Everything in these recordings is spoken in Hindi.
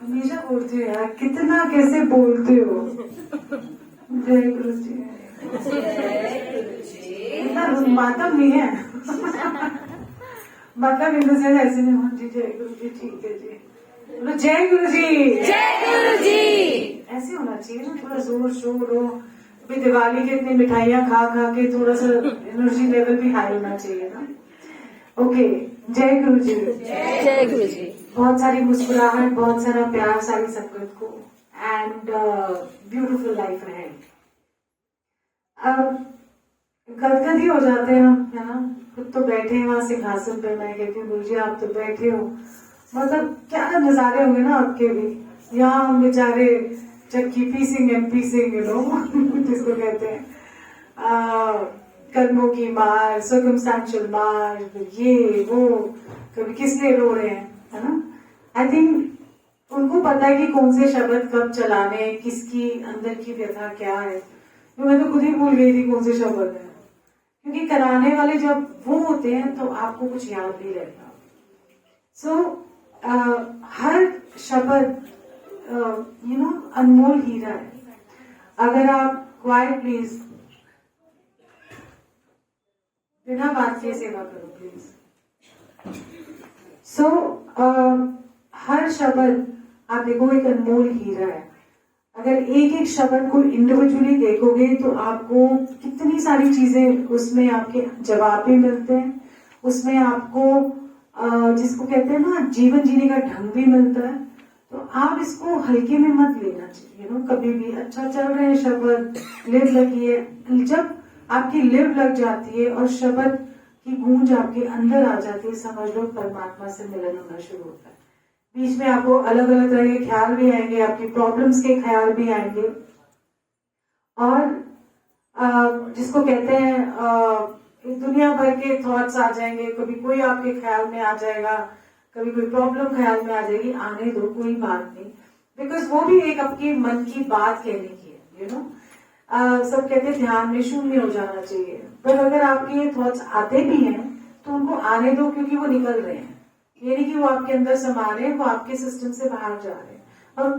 हमेशा बोलते हो यार, कितना कैसे बोलते हो। जय गुरु जी। इतना मातम नहीं है। मतलब इन से ऐसे नहीं, हाँ जी जय गुरु जी, ठीक है जी, बोलो जय गुरु जी, जय गुरु जी। ऐसे होना चाहिए ना, थोड़ा जोर शोर हो। अभी दिवाली के इतनी मिठाइयाँ खा खा के थोड़ा सा एनर्जी लेवल भी हाई होना चाहिए ना। ओके, जय गुरु जी। जय गुरु जी। बहुत सारी मुस्कुराहट, बहुत सारा प्यार सारी संगत को, एंड ब्यूटीफुल लाइफ है। अब गदगद ही हो जाते हैं हम, है ना। खुद तो बैठे हैं वहां सिंहासन पे, मैं कहती हूँ गुरु जी आप तो बैठे हो, मतलब क्या नजारे होंगे ना आपके भी। यहाँ हम बेचारे चक्की पीसेंगे यू नो जिसको कहते हैं कर्मों की मार, सर्कमस्टेंशियल मार, ये वो, कभी किस लिए रो रहे हैं, है ना। आई थिंक उनको पता है कि कौन से शब्द कब चलाने, किसकी अंदर की व्यथा क्या है। तो मैं तो खुद ही भूल गई थी कौन से शब्द है, क्योंकि कराने वाले जब वो होते हैं तो आपको कुछ याद नहीं रहता। सो हर शब्द यू नो अनमोल हीरा है। अगर आप क्वाइट प्लीज, बिना बात के सेवा करो प्लीज। सो हर शब्द आप देखो एक अनमोल हीरा है। अगर एक एक शब्द को इंडिविजुअली देखोगे तो आपको कितनी सारी चीजें उसमें आपके जवाब भी मिलते हैं, उसमें आपको जिसको कहते हैं ना जीवन जीने का ढंग भी मिलता है। तो आप इसको हल्के में मत लेना चाहिए, यू नो। कभी भी अच्छा चल रहे हैं शब्द, लिव लगी है, जब आपकी लिव लग जाती है और शब्द की गूंज आपके अंदर आ जाती है, समझ लो परमात्मा से मिलन होना शुरू होता है। बीच में आपको अलग अलग तरह के ख्याल भी आएंगे, आपकी प्रॉब्लम्स के ख्याल भी आएंगे, और जिसको कहते हैं दुनिया भर के थॉट्स आ जाएंगे। कभी कोई आपके ख्याल में आ जाएगा, कभी कोई प्रॉब्लम ख्याल में आ जाएगी, आने दो, कोई बात नहीं, बिकॉज वो भी एक आपके मन की बात कहने की है, यू नो। सब कहते हैं ध्यान में शून्य हो जाना चाहिए, पर अगर आपके ये थॉट्स आते भी हैं तो उनको आने दो, क्योंकि वो निकल रहे हैं। ये नहीं कि वो आपके अंदर समा रहे हैं, वो आपके सिस्टम से बाहर जा रहे हैं। और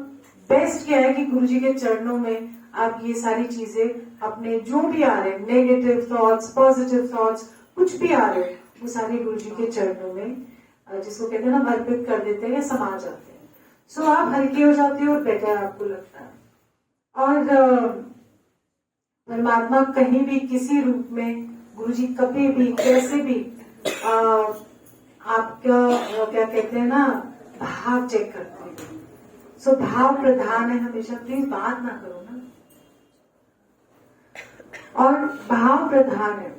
बेस्ट क्या है कि गुरु जी के चरणों में आप ये सारी चीजें अपने जो भी आ रहे हैं, नेगेटिव थॉट्स, पॉजिटिव थॉट्स, कुछ भी आ रहे हैं, वो सारे गुरु जी के चरणों में जिसको कहते हैं ना अर्पित कर देते हैं या समा जाते हैं। सो आप हल्के हो जाते हो और बेटर आपको लगता है। और परमात्मा कहीं भी किसी रूप में, गुरु जी कभी भी कैसे भी आपका क्या कहते हैं ना भाव चेक करते हैं। सो भाव प्रधान है हमेशा, प्लीज बात ना करो ना। और भाव प्रधान है।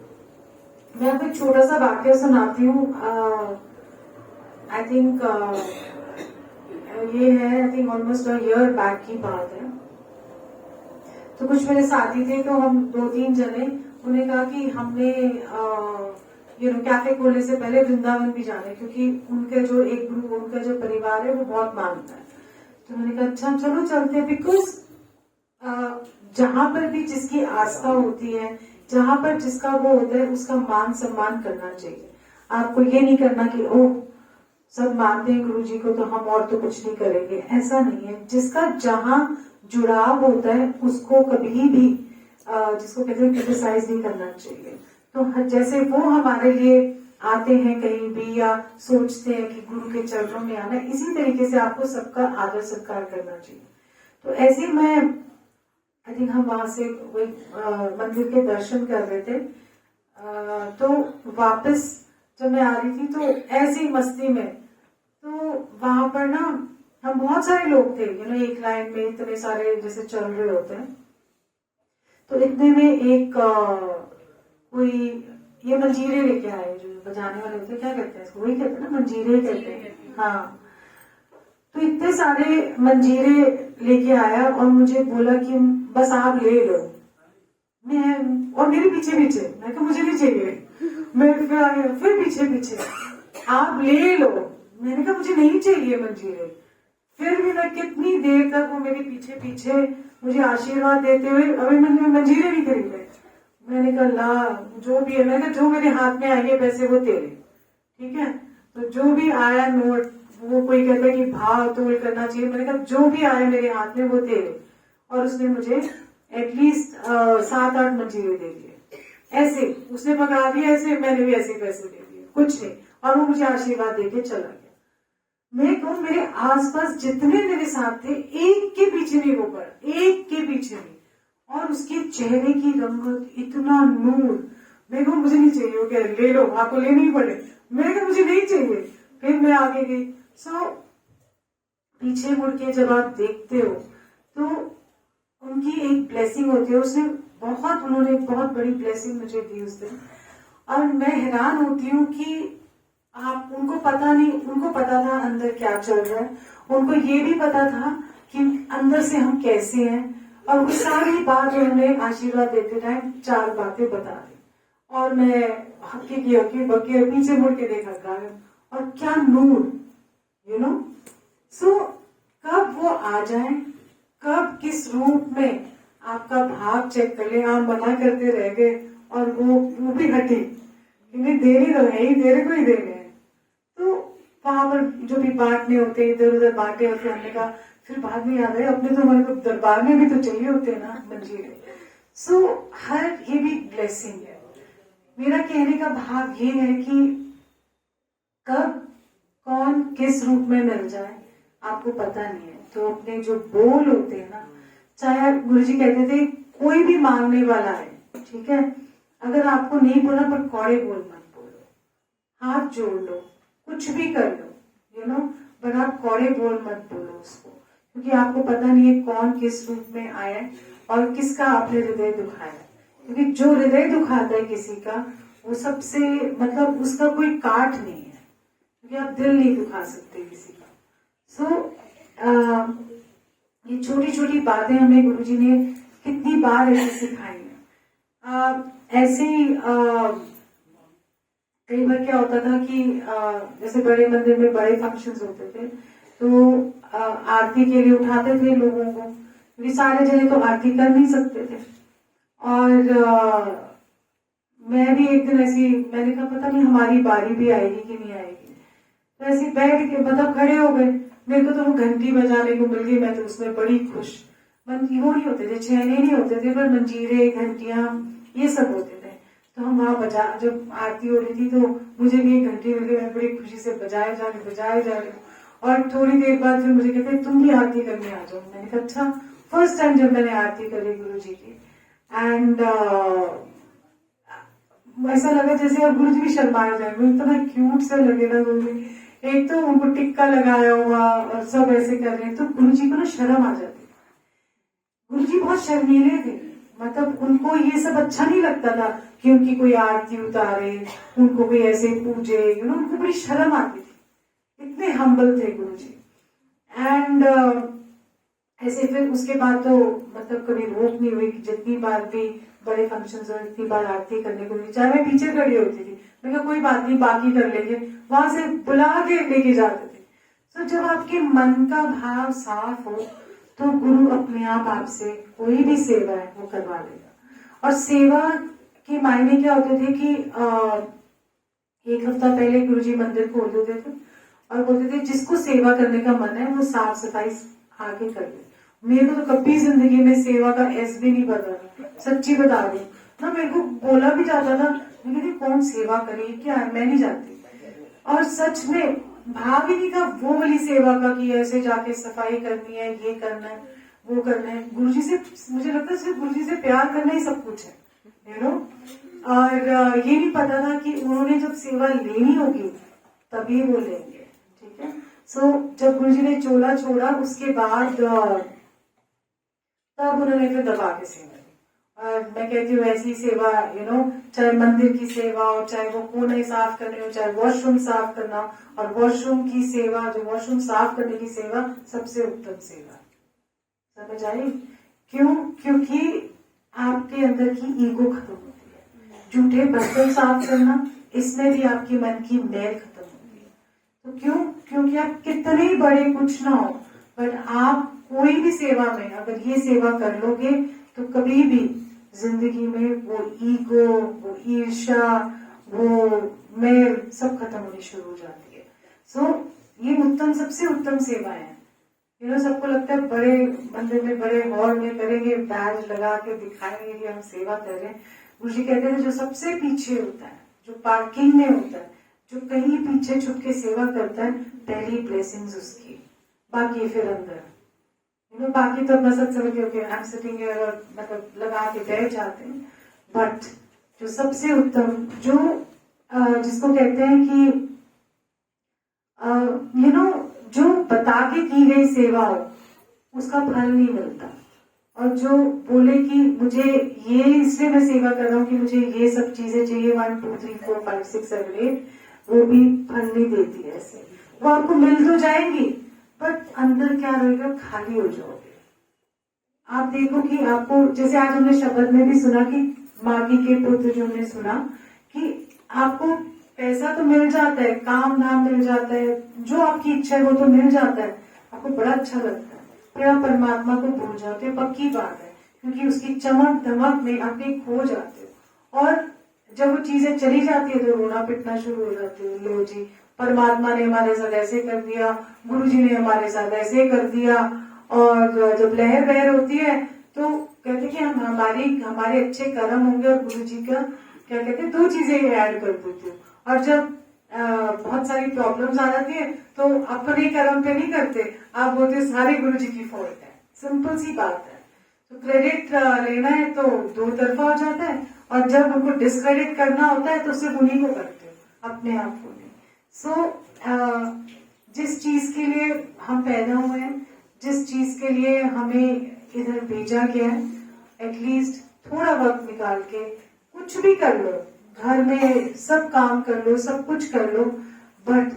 मैं आपको एक छोटा सा वाक्य सुनाती हूँ। आई थिंक ये है, I think almost a year back की बात है। तो कुछ मेरे साथी थे, तो हम 2-3 जने, उन्हें कहा कि हमने यू नो कैफे खोलने से पहले वृंदावन भी जाना है, क्योंकि उनके जो एक ग्रुप, उनका जो परिवार है वो बहुत मानता है। तो मैंने कहा अच्छा चलो चलते हैं, बिकॉज जहां पर भी जिसकी आस्था होती है, जहां पर जिसका वो होता है, उसका मान सम्मान करना चाहिए। आपको ये नहीं करना कि ओह सब मानते हैं गुरु जी को तो हम और तो कुछ नहीं करेंगे, ऐसा नहीं है। जिसका जहां जुड़ाव होता है उसको कभी भी जिसको कहते हैं क्रिटिसाइज नहीं करना चाहिए। तो जैसे वो हमारे लिए आते हैं कहीं भी, या सोचते हैं कि गुरु के चरणों में आना, इसी तरीके से आपको सबका आदर सत्कार करना चाहिए। तो ऐसे मैं आई थिंक हम वहां से वही मंदिर के दर्शन कर रहे थे, तो वापस जब मैं आ रही थी तो ऐसी मस्ती में, तो वहां पर ना हम बहुत सारे लोग थे, यू नो, एक लाइन में इतने सारे जैसे चल रहे होते हैं। तो इतने में एक कोई ये मंजीरे लेके आए, जो बजाने वाले होते हैं, क्या कहते हैं इसको, वही कहते हैं ना, मंजीरे कहते हैं, हाँ। तो इतने सारे मंजीरे लेके आया और मुझे बोला कि बस आप ले लो। मैं और मेरे पीछे पीछे, मैं कहा मुझे नहीं चाहिए। मैं फिर पीछे पीछे, आप ले लो। मैंने कहा मुझे नहीं चाहिए मंजीरे। फिर भी मैं कितनी देर तक वो मेरे पीछे पीछे मुझे आशीर्वाद देते हुए, अभी मैंने मंजीरे नहीं खरीदे। मैंने कहा ला जो भी है, मैंने कहा जो मेरे हाथ में आएंगे पैसे वो तेरे, ठीक है। तो जो भी आया नोट वो कोई कहता है कि भाव तोल करना चाहिए, मैंने कहा जो भी आए मेरे हाथ में वो तेरे। और उसने मुझे एटलीस्ट 7-8 मंजीरे दे दिए। ऐसे उसने पकड़ा दिया, ऐसे मैंने भी ऐसे पैसे दे दिए, कुछ नहीं। और वो मुझे आशीर्वाद देके चला गया। मैं कहूँ मेरे आसपास जितने मेरे साथ थे, एक के पीछे भी वो पड़ा, एक के पीछे भी। और उसके चेहरे की रंगत, इतना नूर। मैं कहूँ मुझे नहीं चाहिए। वो कह रहे ले लो, आपको लेनी ही पड़े। मैं कहूँ मुझे नहीं चाहिए। फिर मैं आगे गई। पीछे मुड़ के जब आप देखते हो तो उनकी एक ब्लेसिंग होती है। उन्होंने बहुत बड़ी ब्लेसिंग मुझे दी उस दिन। और मैं हैरान होती हूँ कि आप उनको पता नहीं, उनको पता था अंदर क्या चल रहा है, उनको ये भी पता था कि अंदर से हम कैसे हैं। और वो सारी बात उन्होंने आशीर्वाद देते टाइम 4 बातें बता दी। और मैं हक्की बक्की पीछे मुड़ के देखा गायब। और क्या नूर, यू नो। सो कब वो आ जाए, कब किस रूप में आपका भाव चेक कर ले। आप मना करते रह गए और वो भी हटी, इन्हें देने तो है ही, तेरे को ही देने हैं। तो वहां पर जो भी बांटने होते, इधर उधर बांटे होते, हमने कहा फिर बाद में याद है अपने तो हमारे को दरबार में भी तो चाहिए होते हैं ना मंजीरे। सो हर ये भी ब्लेसिंग है। मेरा कहने का भाव ये है कि कब कौन किस रूप में मिल जाए आपको पता नहीं है। तो अपने जो बोल होते हैं ना, चाहे गुरुजी कहते थे कोई भी मांगने वाला है, ठीक है, अगर आपको नहीं बोला पर कौड़े बोल मत बोलो, हाथ जोड़ लो, कुछ भी कर लो, यू नो, पर आप कौड़े बोल मत बोलो उसको, क्योंकि आपको पता नहीं है कौन किस रूप में आया है और किसका आपने हृदय दुखाया है। क्योंकि जो हृदय दुखाता है किसी का, वो सबसे मतलब उसका कोई काट नहीं है, क्योंकि आप दिल नहीं दुखा सकते किसी का। सो ये छोटी छोटी बातें हमें गुरुजी ने कितनी बार ऐसे सिखाई है। ऐसे ही कई बार क्या होता था कि जैसे बड़े मंदिर में बड़े फंक्शंस होते थे तो आरती के लिए उठाते थे लोगों को, क्योंकि सारे जने तो आरती कर नहीं सकते थे। और मैं भी एक दिन ऐसी, मैंने कहा पता नहीं हमारी बारी भी आएगी कि नहीं आएगी, तो ऐसे बैठ के मतलब खड़े हो गए। मेरे को तो वो घंटी बजाने को मिल गई, मैं तो उसमें बड़ी खुश। वो नहीं होते थे, छेने नहीं होते थे, पर मंजीरे, घंटियां, ये सब होते थे। तो हम वहां जब आरती हो रही थी तो मुझे भी एक घंटी मिल गई, मैं बड़ी खुशी से बजाए जा रही हूँ। और थोड़ी देर बाद फिर मुझे कहते तुम भी आरती करने आ जाओ। मैंने कहा अच्छा। फर्स्ट टाइम जब मैंने आरती करी गुरु जी की, एंड ऐसा लगा जैसे अब गुरु जी भी शर्माए जाएंगे, इतना क्यूट से लगे ना गुरु जी। एक तो उनको टिक्का लगाया हुआ और सब ऐसे कर रहे हैं, तो गुरु जी को ना शर्म आ जाती। गुरु जी बहुत शर्मीले थे, मतलब उनको ये सब अच्छा नहीं लगता था कि उनकी कोई आरती उतारे, उनको कोई ऐसे पूजे, यू नो, उनको बड़ी शर्म आती थी। इतने हम्बल थे गुरु जी। एंड ऐसे फिर उसके बाद तो मतलब कभी रोक नहीं हुई, जितनी बार भी बड़े फंक्शंस हो इतनी बार आरती करने को मिली, चाहे मैं पीछे खड़ी होती थी। मैं कहा कोई बात नहीं, बाकी कर लेंगे, वहां से बुला के लेके जाते थे। तो जब आपके मन का भाव साफ हो तो गुरु अपने आप आपसे कोई भी सेवा है वो करवा देगा। और सेवा के मायने क्या होते थे कि 1 हफ्ता पहले गुरु जी मंदिर खोल देते थे और बोलते थे जिसको सेवा करने का मन है वो साफ सफाई आगे कर ले। मेरे को तो कभी जिंदगी में सेवा का एस भी नहीं पता था, सच्ची बता रही हूँ ना। मेरे को बोला भी जाता था, मैं कहती कौन सेवा करे, क्या है, मैं नहीं जानती। और सच में भाव ही नहीं था वो वाली सेवा का कि ऐसे जाके सफाई करनी है, ये करना है, वो करना है। गुरुजी से मुझे लगता है सिर्फ गुरुजी से प्यार करना ही सब कुछ है, यू नो। और ये नहीं पता था कि उन्होंने जब सेवा लेनी होगी तभी वो लेंगे, ठीक है। सो जब गुरुजी ने चोला छोड़ा उसके बाद तब उन्होंने फिर दबा के सेवा दी। और मैं कहती हूँ ऐसी सेवा, यू नो, चाहे मंदिर की सेवा हो, चाहे वो कोने साफ करने हो, चाहे वॉशरूम साफ करना हो, और वॉशरूम की सेवा, जो वॉशरूम साफ करने की सेवा सबसे उत्तम सेवा, समझ आई? क्यों? क्योंकि आपके अंदर की ईगो खत्म होती है। झूठे बर्तन साफ करना, इसमें भी आपकी मन की मैल खत्म होती है। तो क्यों? क्योंकि आप कितने ही बड़े कुछ ना हो, बट आप कोई भी सेवा में अगर ये सेवा कर लोगे तो कभी भी जिंदगी में वो ईगो, वो ईर्ष्या, वो मैल सब खत्म होनी शुरू हो जाती है। सो ये उत्तम, सबसे उत्तम सेवा है। सबको लगता है बड़े मंदिर में, बड़े हॉल में करेंगे, बैज लगा के दिखाएंगे कि हम सेवा कर रहे हैं। गुरु जी कहते हैं जो सबसे पीछे होता है, जो पार्किंग में होता है, जो कहीं पीछे छुप के सेवा करता है, पहली ब्लेसिंग्स उसकी, बाकी फिर अंदर। बाकी तो अपना सत्संग के आई एम सिटिंग हियर और मतलब लगा के बैठ जाते हैं। बट जो सबसे उत्तम, जो जिसको कहते हैं कि जो बता के की गई सेवा हो उसका फल नहीं मिलता, और जो बोले कि मुझे ये इसलिए मैं सेवा कर रहा हूँ कि मुझे ये सब चीजें चाहिए 1 2 3 4 5 6 7 8, वो भी फल नहीं देती है। ऐसे वो आपको मिल तो जाएंगी बट अंदर क्या रहेगा, खाली हो जाओगे। आप देखो कि आपको, जैसे आज हमने शब्द में भी सुना कि मागी के पुत्र, जो हमने सुना कि आपको पैसा तो मिल जाता है, काम धाम मिल जाता है, जो आपकी इच्छा है वो तो मिल जाता है, आपको बड़ा अच्छा लगता है, फिर आप परमात्मा को भूल जाते हो, पक्की बात है, क्योंकि उसकी चमक धमक में आप खो जाते हो। और जब वो चीजें चली जाती है तो रोना पिटना शुरू हो जाते हो, लो जी परमात्मा ने हमारे साथ ऐसे कर दिया, गुरु जी ने हमारे साथ ऐसे कर दिया। और जब लहर बहर होती है तो कहते कि हम हमारे अच्छे कर्म होंगे, और गुरु जी का क्या कहते हैं, 2 चीजें ऐड कर देते हो। और जब बहुत सारी प्रॉब्लम्स आ जाती है तो अपने कर्म पे नहीं करते, आप बोलते सारे गुरु जी की फॉल्ट है। सिंपल सी बात है। तो क्रेडिट लेना है तो 2 तरफा हो जाता है, और जब उनको डिस्क्रेडिट करना होता है तो सिर्फ उन्हीं को करते हो, अपने आप को नहीं। जिस चीज के लिए हम पैदा हुए हैं, जिस चीज के लिए हमें इधर भेजा गया है, एटलीस्ट थोड़ा वक्त निकाल के कुछ भी कर लो, घर में सब काम कर लो, सब कुछ कर लो, बट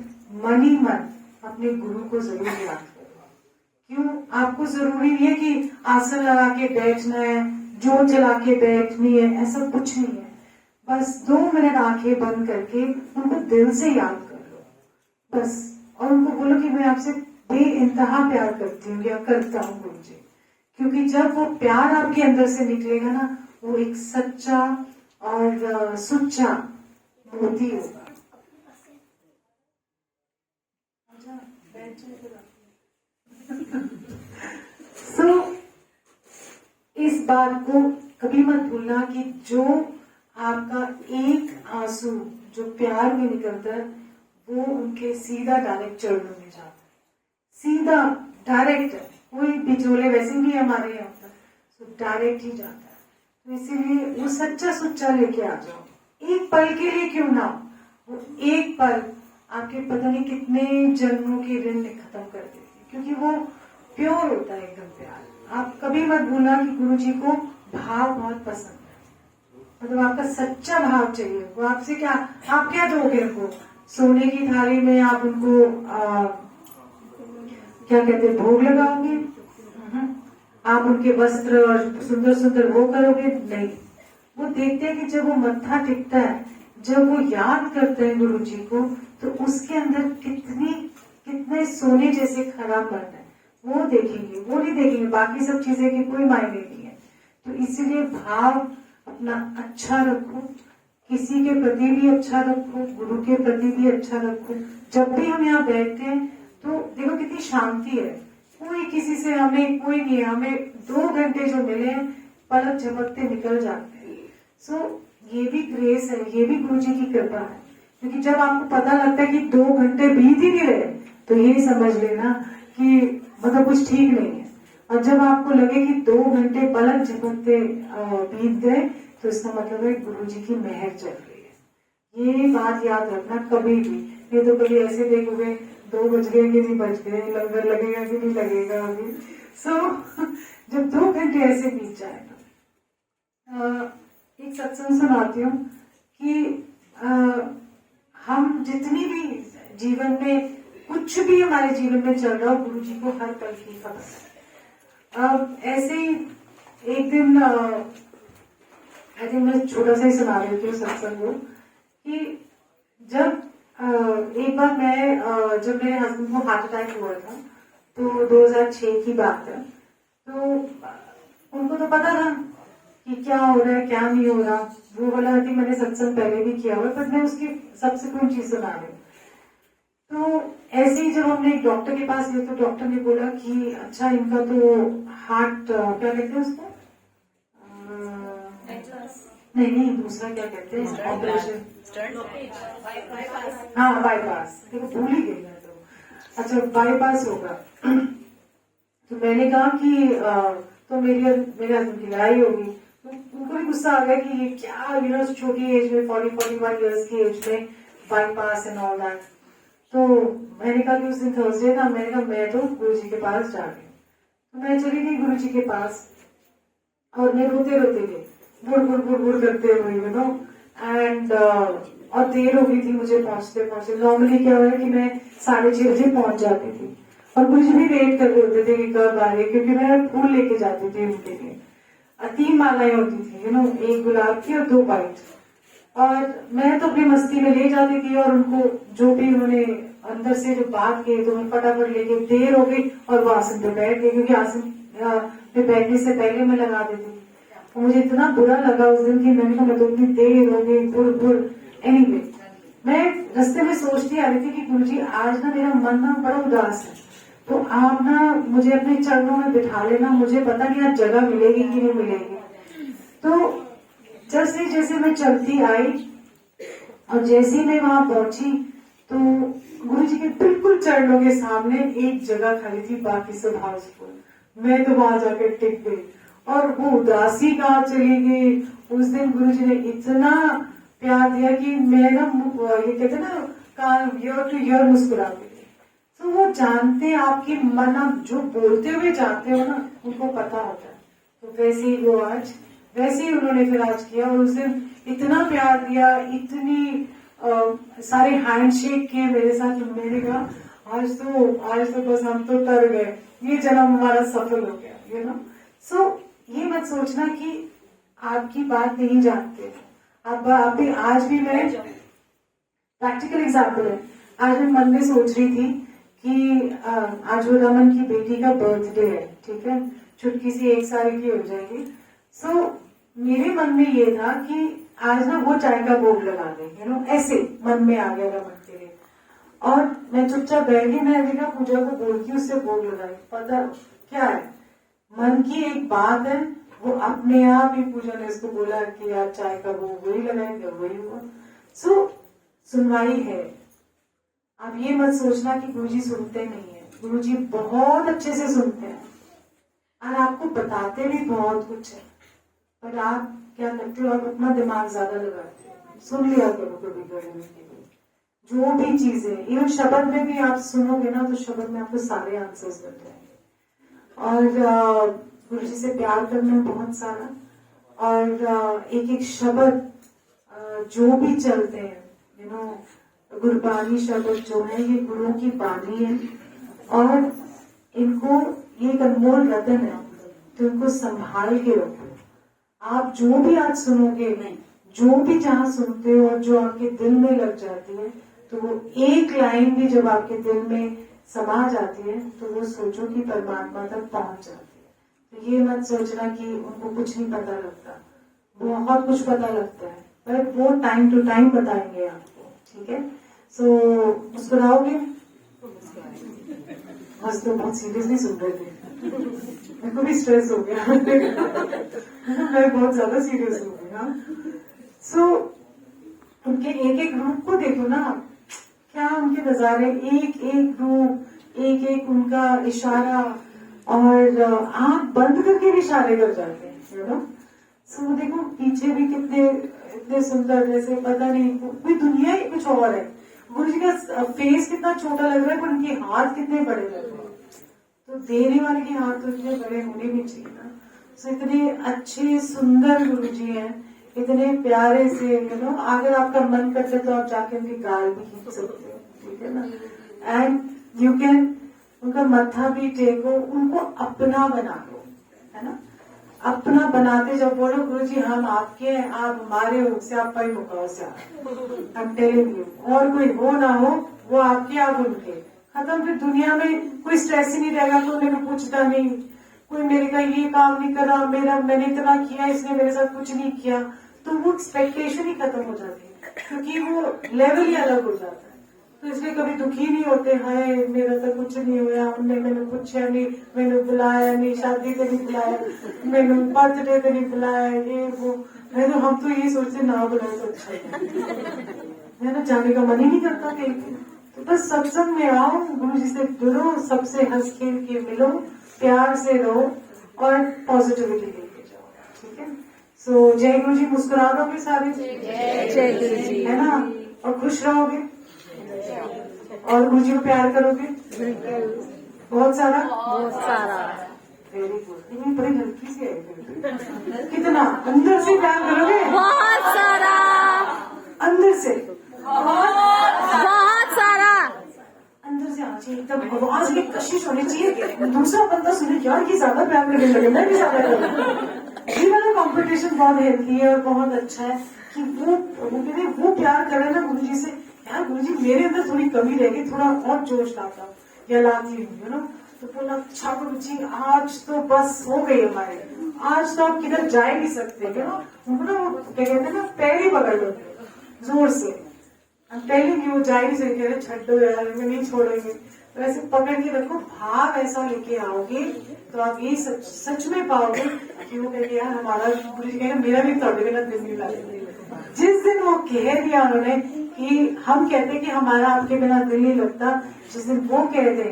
मन ही मन अपने गुरु को जरूर याद करो। क्यों? आपको जरूरी नहीं है कि आसन लगा के बैठना है, जोत जला के बैठनी है, ऐसा कुछ नहीं है। बस 2 मिनट आंखें बंद करके उनको दिल से याद कर लो बस, और उनको बोलो कि मैं आपसे बेइंतहा प्यार करती हूँ या करता हूँ गुरु जी। क्योंकि जब वो प्यार आपके अंदर से निकलेगा ना, वो एक सच्चा और सुच्चा मोती होगा। इस बात को कभी मत भूलना कि जो आपका एक आंसू जो प्यार में निकलता है, वो उनके सीधा डायरेक्ट चरणों में जाता है, सीधा डायरेक्ट। कोई बिचौले वैसे नहीं हमारे यहाँ पर, तो डायरेक्ट ही जाता है। तो इसीलिए वो सच्चा सुच्चा लेके आ जाओ, एक पल के लिए क्यों ना, वो एक पल आपके पता नहीं कितने जन्मों के ऋण खत्म कर देती है, क्योंकि वो प्योर होता है एकदम प्यार। आप कभी मत भूलना कि गुरु जी को भाव बहुत पसंद है, मतलब आपका सच्चा भाव चाहिए। वो आपसे क्या, आप क्या दोगे उनको? सोने की थाली में आप उनको क्या कहते हैं, भोग लगाओगे? आप उनके वस्त्र और सुंदर सुंदर वो करोगे? नहीं। वो देखते हैं कि जब वो मत्था टिकता है, जब वो याद करते हैं गुरु जी को, तो उसके अंदर कितने सोने जैसे खराब बन है, वो देखेंगे। वो नहीं देखेंगे बाकी सब चीजें की कोई मायने नहीं है। तो इसीलिए भाव अपना अच्छा रखो, किसी के प्रति भी अच्छा रखो, गुरु के प्रति भी अच्छा रखो। जब भी हम यहाँ बैठते हैं तो देखो कितनी शांति है, कोई किसी से हमें कोई नहीं है। हमें 2 घंटे जो मिले हैं, पलक झपकते निकल जाते हैं। ये भी ग्रेस है, ये भी गुरु जी की कृपा है। क्योंकि जब आपको पता लगता है कि 2 घंटे बीत ही नहीं रहे, तो ये समझ लेना कि मतलब कुछ ठीक नहीं है। और जब आपको लगे कि 2 घंटे पलक झपकते बीत गए, तो इसका मतलब है गुरु जी की मेहर चल रही है। ये बात याद रखना कभी भी। ये तो कभी ऐसे देखोगे 2 बज गए कि नहीं बज गए, लंगर लगेगा कि नहीं लगेगा अभी। जब 2 घंटे ऐसे बीत जाए ना, एक सत्संग सुनाती हूँ कि हम जितनी भी जीवन में कुछ भी हमारे जीवन में चल रहा हो, गुरु जी को हर पल की खबर है। ऐसे ही एक दिन आई थिंक मैं छोटा सा ही सुना रही थी सत्संग को, कि जब एक बार मैं जब मेरे हस्बैंड को हार्ट अटैक हुआ था, तो 2006 की बात है। तो उनको तो पता था कि क्या हो रहा है क्या नहीं हो रहा, वो वाला थी। मैंने सत्संग पहले भी किया हुआ, पर मैं उसकी सब्सिक्वेंट चीज सुना रही हूँ। तो ऐसे ही जब हमने एक डॉक्टर के पास गए तो डॉक्टर ने बोला कि अच्छा इनका तो हार्ट क्या कहते हैं उसको नहीं नहीं दूसरा क्या कहते हैं ऑपरेशन हाँ बाईपास देखो भूल ही गई मैं तो अच्छा बाईपास होगा तो मैंने कहा कि तो मेरे हस्बैंड की लड़ाई होगी तो उनको भी गुस्सा आ गया कि ये क्या छोटी एज में 40-41 इयर्स की एज में बाईपास एंड ऑल दैट तो मैंने कहा कि उस दिन थर्सडे था मैंने कहा मैं तो गुरु जी के पास जा रही हूँ तो मैं चली गई गुरु जी के पास और मैं रोते रोते गई बुड़ करते हुए एंड और देर हो गई थी मुझे पहुंचते पहुंचते नॉर्मली क्या हुआ कि मैं 6:30 बजे पहुंच जाती थी और मुझे भी वेट कर रहे होते थे कि कब आ रहे क्योंकि मैं फूल लेके जाती थी उनके लिए 3 मालाएं होती थी एक गुलाब की और 2 वाइट और मैं तो अपनी मस्ती में ले जाती थी और उनको जो भी उन्होंने अंदर से जो बात की तो मैं फटाफट लेके देर हो गई और वो आसन पे बैठ गई क्योंकि आसन पे बैठने से पहले मैं लगा देती थी तो मुझे इतना बुरा लगा उस दिन की मैंने कहा मैं तो इतनी देर हो गई बुर एनीवे मैं रास्ते में सोचती आ रही थी कि गुरुजी आज ना मेरा मन ना बड़ा उदास है तो आप ना मुझे अपने चरणों में बिठा लेना मुझे पता नहीं आज जगह मिलेगी कि नहीं मिलेगी तो जैसे जैसे मैं चलती आई और जैसे ही मैं वहां पहुंची तो गुरुजी के बिल्कुल चरणों के सामने एक जगह खाली थी बाकी सब हाउसफुल मैं तो वहां जाकर टिक गई और वो उदासी कहाँ चली गई उस दिन गुरुजी ने इतना प्यार दिया कि मैं ना ये कहते ना कान ईयर टू ईयर मुस्कुराती थी तो वो जानते आपकी मन आप जो बोलते हुए जाते हो ना उनको पता होता है तो वैसे ही वो आज वैसे ही उन्होंने फिर आज किया और उस दिन इतना प्यार दिया इतनी सारे हैंडशेक किए मेरे साथ मैंने कहा आज तो बस हम तो तर गए ये जन्म हमारा सफल हो गया सो ये मत सोचना कि आपकी बात नहीं जानते आप भी आज भी मैं प्रैक्टिकल एग्जाम्पल है आज मैं मन में सोच रही थी कि आज वो रमन की बेटी का बर्थडे है ठीक है चुटकी सी 1 साल की हो जाएगी सो मेरे मन में ये था कि आज ना वो चाय का भोग लगा देंगे ऐसे मन में आ गया रमन के लिए और मैं चुपचाप बैठ गई मैं अभी पूजा को बोल के उससे भोग लगाई पता क्या है मन की एक बात है वो अपने आप ही पूजा ने इसको बोला कि यार चाय का भोग वही लगाएंगे वही हुआ सो सुनवाई है अब ये मत सोचना कि गुरुजी सुनते नहीं है गुरुजी बहुत अच्छे से सुनते हैं और आपको बताते भी बहुत कुछ है पर आप क्या करते हो आप अपना दिमाग ज्यादा लगाते हो सुन लिया करो कभी करने के लिए जो भी चीजें इवन शब्द में भी आप सुनोगे ना तो शब्द में आपको सारे आंसर्स मिल जाएंगे और गुरुजी से प्यार करना बहुत सारा और एक एक शब्द जो भी चलते हैं गुरबानी शब्द जो है ये गुरुओं की बानी है और इनको ये एक अनमोल रतन है तो इनको संभाल के रखो आप जो भी आज सुनोगे जो भी जहां सुनते हो और जो आपके दिल में लग जाती है तो वो एक लाइन भी जब आपके दिल में समा जाती है तो वो सोचो कि परमात्मा तक पहुंच जाती है तो ये मत सोचना कि उनको कुछ नहीं पता लगता बहुत कुछ पता लगता है पर वो टाइम टू टाइम बताएंगे आपको ठीक है सो मुस्कुराओगे आज तो बहुत सीरियसली सुन रहे थे मेरे को भी स्ट्रेस हो गया मैं बहुत ज्यादा सीरियस हो गई सो उनके एक एक रूप को देखो ना क्या उनके नजारे एक एक रूप एक एक उनका इशारा और आंख बंद करके भी इशारे कर जाते हैं सो देखो पीछे भी कितने इतने सुंदर जैसे पता नहीं कोई दुनिया ही कुछ और है गुरु जी का फेस कितना छोटा लग रहा है पर उनके हाथ कितने बड़े लग रहे हैं तो देने वाले के हाथ तो इतने बड़े होने भी चाहिए ना सो इतने अच्छे सुंदर गुरु जी हैं इतने प्यारे से अगर आपका मन करते तो आप जाके उनकी गाल भी खींच सकते हो ठीक है ना एंड यू कैन उनका मत्था भी टेको उनको अपना बना लो है ना अपना बनाते जब बोलो गुरु जी हम आपके हैं आप हमारे हो से आप ही मुकाओ से हम टेलिंग यू और कोई हो ना हो वो आपके आप उनके खत्म फिर दुनिया में कोई स्ट्रेस ही नहीं रहेगा कोई मेरे को पूछता नहीं कोई मेरे का ये काम नहीं कर रहा मैंने इतना किया इसने मेरे साथ कुछ नहीं किया तो वो एक्सपेक्टेशन ही खत्म हो जाती है क्योंकि वो लेवल ही अलग हो जाता है तो इसलिए कभी दुखी नहीं होते, हाय मेरा तो कुछ नहीं होया, उनने मैंने पूछा नहीं, मैंने बुलाया नहीं, शादी पे नहीं बुलाया, मैंने बर्थडे पे नहीं बुलाया, ये वो। मैं तो हम तो ये सोचते ना बुलाए तो अच्छा है ना, जाने का मन ही नहीं करता कहीं पे। तो बस सत्संग में आओ, गुरु जी से जुड़ो, सबसे हंस खेल के मिलो, प्यार से रहो और पॉजिटिविटी लेके जाओ, ठीक है। सो जय गुरु जी, मुस्कुरा दोगे सारे, जय गुरु जी। है ना, और खुश रहोगे और गुरु जी को प्यार करोगे बहुत सारा, बहुत सारा। Very good. ये बड़ी हल्की सी है, कितना अंदर से प्यार करोगे, बहुत सारा, अंदर से, बहुत सारा। अंदर से आना चाहिए, एकदम आवाज की कशिश होनी चाहिए, दूसरा बंदा सुने यार ये ज्यादा प्यार करने लगे, मैं भी ज्यादा करूँ। ये वाला कॉम्पिटिशन बहुत हेल्थी है और बहुत अच्छा है कि वो कहते वो प्यार करे ना गुरु जी से, यार गुरु जी मेरे अंदर थोड़ी कमी रहेगी, थोड़ा और जोश लाता या लाती हूँ, यू नो। तो बोला अच्छा गुरु जी आज तो बस हो गई हमारे, आज तो आप किधर जा ही नहीं सकते, यू नो। क्या कहते हैं ना, पैर ही पकड़ लो जोर से, पहले की वो जा ही नहीं सकते, छड्डो यार मैं नहीं छोड़ेंगे, तो ऐसे पकड़ के रखो, भाव ऐसा लेके आओगे तो आप ये सच में पाओगे कि वो कहते यार हमारा गुरु जी कहेंगे मेरा भी थोड़े बिना दिल नहीं लगता। जिस दिन वो कह दिया उन्होंने कि हम कहते कि हमारा आपके बिना दिल नहीं लगता, जिस दिन वो कह दे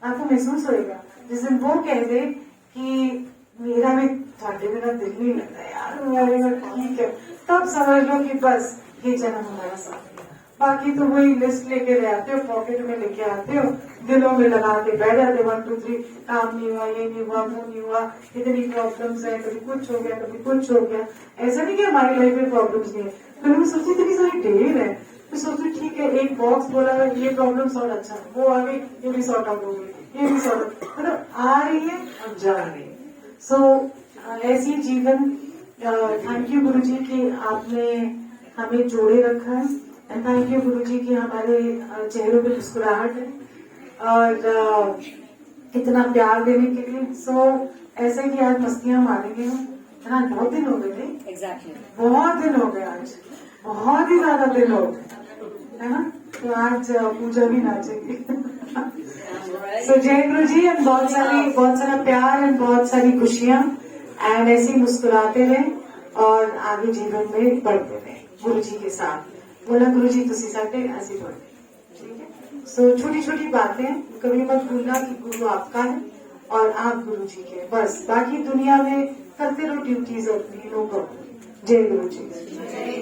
आपको महसूस होएगा, जिस दिन वो कह दे कि मेरा भी थोड़े बिना दिल नहीं लगता यार, मेरा ठीक है, तब समझ लो कि बस ये जन्म हमारा साथ। बाकी तो वही लिस्ट लेके ले आते हो, पॉकेट में लेके आते हो, दिलों में लगा के बैठ जाते, 1 2 3 काम नहीं हुआ, ये नहीं हुआ, वो नहीं हुआ, इतनी प्रॉब्लम्स है, कभी कुछ हो गया, कभी कुछ हो गया। ऐसा नहीं कि हमारी लाइफ में प्रॉब्लम्स नहीं है, फिर मैं सोचती इतनी सारी ढेर है, तो सोचती ठीक है एक बॉक्स बोला है ये प्रॉब्लम सॉल्व, अच्छा वो आ गई, ये भी सॉर्ट आउट हो गई, ये भी सॉर्ट, मतलब आ रही है और जा रही है। सो ऐसी जीवन, थैंक यू गुरु जी कि आपने हमें जोड़े रखा है, एंड थैंक यू गुरु जी कि हमारे चेहरों पे मुस्कुराहट है और इतना प्यार देने के लिए। सो ऐसे ही आज मस्तियां मारेंगे हम, है ना, बहुत दिन हो गए थे, एग्जैक्टली बहुत दिन हो गए, आज बहुत ही ज्यादा दिन हो गए, है ना, तो आज पूजा भी नाचेंगे। सो जय गुरु जी, एंड बहुत सारा प्यार एंड बहुत सारी खुशियां, एंड ऐसे ही मुस्कुराते रहें और आगे जीवन में बढ़ते रहें गुरु जी के साथ। बोला गुरु जी तुसी साथे ऐसे बढ़ते, ठीक है। सो छोटी छोटी बातें कभी मत भूलना कि गुरु आपका है और आप गुरु जी के, बस बाकी दुनिया में करते रहो ड्यूटीज अपनी, नो प्रॉब्लम। जय गुरु जी।